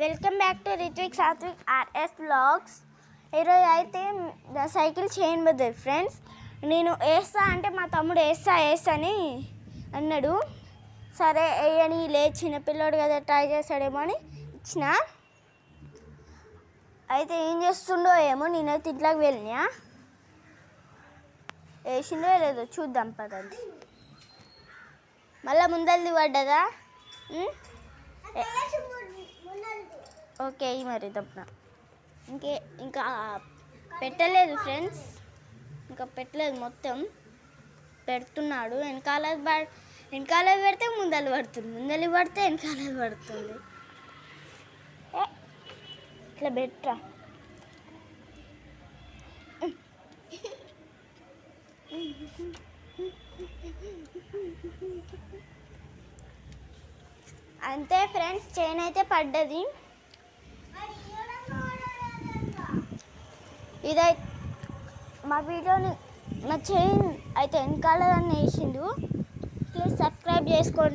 Welcome back to Ritvik Satvik RS blogs. ఈరోజు అయితే cycle chain బదులు ఫ్రెండ్స్ నేను వేస్తా అంటే మా తమ్ముడు వేస్తా అని అన్నాడు. సరే వేయని లేదు చిన్నపిల్లోడు కదా ట్రై చేస్తాడేమో అని ఇచ్చిన. అయితే ఏం చేస్తుండో ఏమో, నేనైతే ఇంట్లోకి వెళ్ళినా, వేసిందో లేదో చూద్దాం పదండి. మళ్ళీ ముందల్ది పడ్డదా? ఓకే మరి తప్ప ఇంకా పెట్టలేదు ఫ్రెండ్స్, ఇంకా పెట్టలేదు, మొత్తం పెడుతున్నాడు. వెనకాల పెడితే ముందలు పడుతుంది, ముందలు పడితే వెనకాల పడుతుంది. ఇట్లా బెట్రా అంతే ఫ్రెండ్స్, చైన్ అయితే పడ్డది. ఇదైతే మా వీడియోని మా చైన్ అయితే వెనకాల వేసిండు. ప్లీజ్ సబ్స్క్రైబ్ చేసుకోండి.